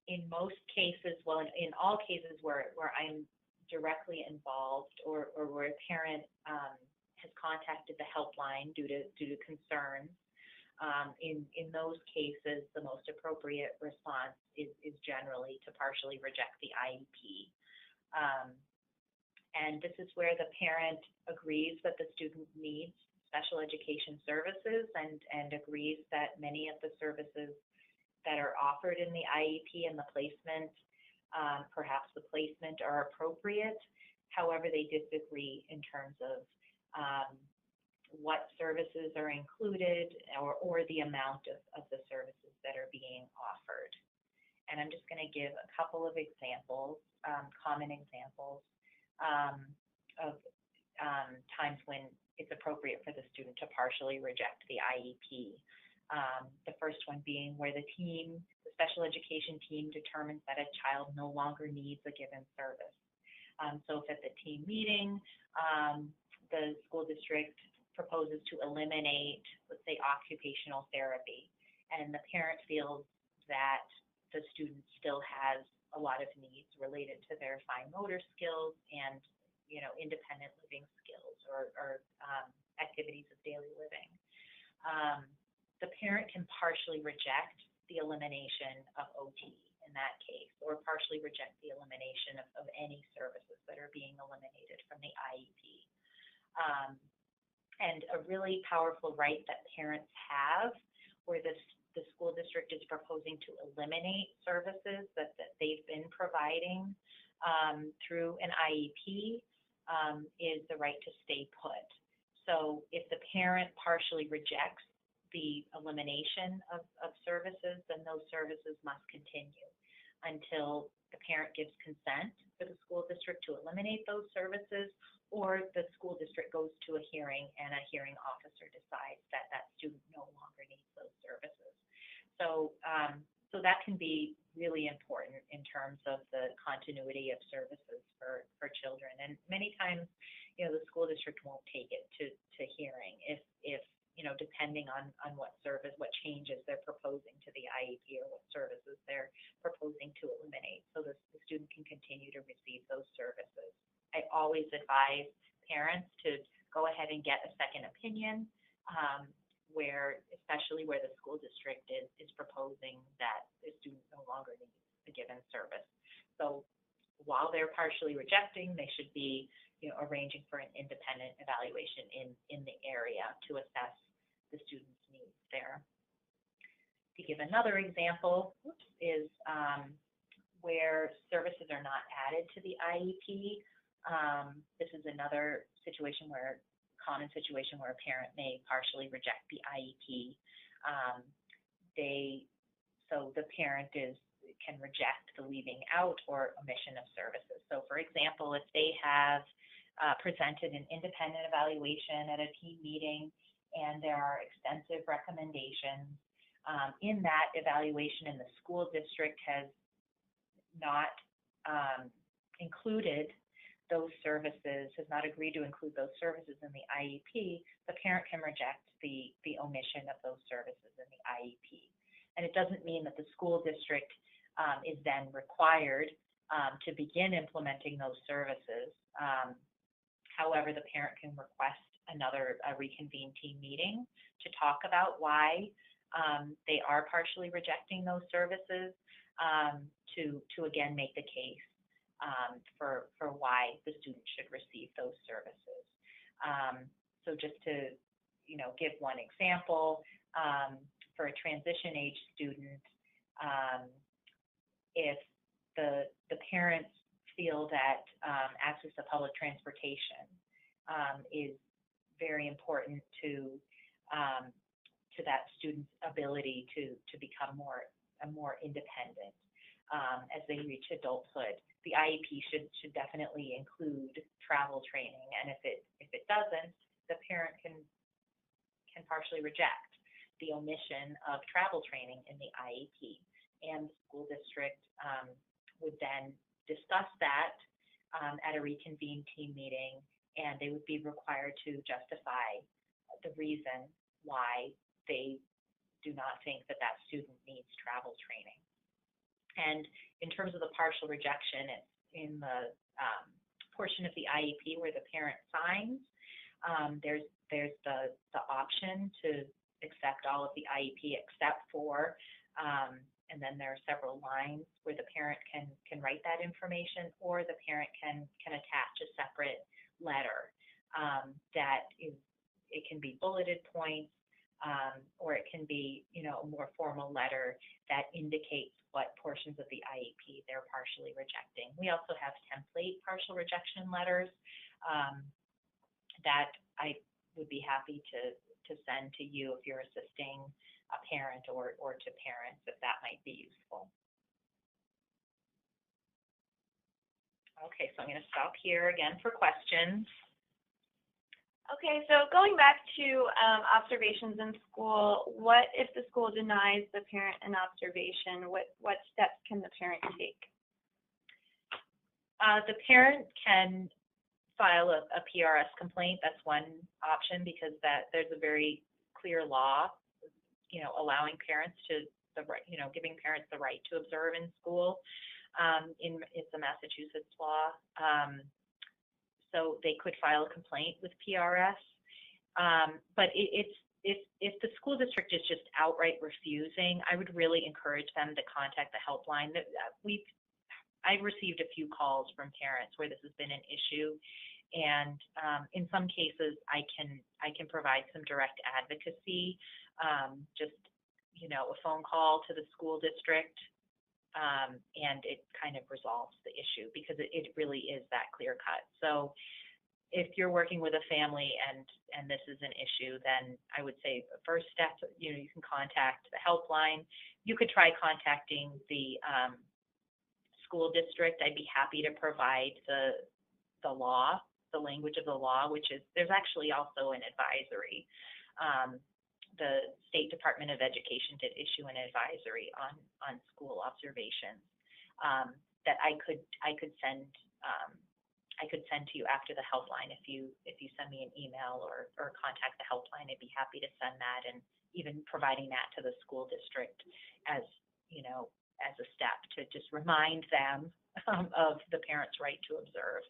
In most cases, well, in all cases where I'm directly involved or where a parent has contacted the helpline due to concerns, in those cases, the most appropriate response is generally to partially reject the IEP. And this is where the parent agrees that the student needs special education services and agrees that many of the services that are offered in the IEP and the placement, perhaps the placement, are appropriate. However, they disagree in terms of what services are included or the amount of the services that are being offered. And I'm just going to give a couple of examples, common examples of times when it's appropriate for the student to partially reject the IEP. The first one being where the special education team determines that a child no longer needs a given service. So if at the team meeting, the school district proposes to eliminate, let's say, occupational therapy, and the parent feels that the student still has a lot of needs related to their fine motor skills and independent living skills or activities of daily living. The parent can partially reject the elimination of OT in that case, or partially reject the elimination of any services that are being eliminated from the IEP. And a really powerful right that parents have, where the school district is proposing to eliminate services that they've been providing through an IEP, is the right to stay put. So if the parent partially rejects the elimination of services, then those services must continue until the parent gives consent for the school district to eliminate those services, or the school district goes to a hearing and a hearing officer decides that that student no longer needs those services. So that can be really important in terms of the continuity of services for children. And many times, the school district won't take it to hearing if depending on what changes they're proposing to the IEP or what services they're proposing to eliminate, so the student can continue to receive those services. I always advise parents to go ahead and get a second opinion, especially where the school district is proposing that the student no longer needs a the given service. So while they're partially rejecting, they should be arranging for an independent evaluation in the area to assess the student's needs there. To give another example, is where services are not added to the IEP. This is another common situation where a parent may partially reject the IEP. So the parent can reject the leaving out or omission of services. So for example, if they have presented an independent evaluation at a team meeting and there are extensive recommendations, in that evaluation and the school district has not included those services, has not agreed to include those services in the IEP, the parent can reject the omission of those services in the IEP. And it doesn't mean that the school district is then required to begin implementing those services. However, the parent can request a reconvened team meeting to talk about why they are partially rejecting those services, to again make the case for why the student should receive those services. So just to give one example, for a transition age student, if the parents feel that access to public transportation is very important to that student's ability to become more independent as they reach adulthood, the IEP should definitely include travel training. And if it doesn't, the parent can partially reject the omission of travel training in the IEP. And the school district would then discuss that at a reconvened team meeting, and they would be required to justify the reason why they do not think that student needs travel training. And in terms of the partial rejection, it's in the portion of the IEP where the parent signs. There's the option to accept all of the IEP except for, and then there are several lines where the parent can write that information, or the parent can attach a separate letter it can be bulleted points, or it can be a more formal letter that indicates what portions of the IEP they're partially rejecting. We also have template partial rejection letters that I would be happy to send to you if you're assisting a parent or to parents, if that might be useful. Okay, so I'm going to stop here again for questions. Okay, so going back to observations in school, what if the school denies the parent an observation? What steps can the parent take? The parent can file a PRS complaint. That's one option, because there's a very clear law, allowing parents giving parents the right to observe in school. It's a Massachusetts law. So they could file a complaint with PRS. But if the school district is just outright refusing, I would really encourage them to contact the helpline. I've received a few calls from parents where this has been an issue, and in some cases I can provide some direct advocacy, just a phone call to the school district, and it kind of resolves the issue, because it really is that clear cut. So if you're working with a family and this is an issue, then I would say the first step, you can contact the helpline. You could try contacting the school district. I'd be happy to provide the law, the language of the law, which is, there's actually also an advisory. The State Department of Education did issue an advisory on school observations that I could send to you after the helpline. If you send me an email or contact the helpline, I'd be happy to send that, and even providing that to the school district as a step to just remind them of the parent's right to observe.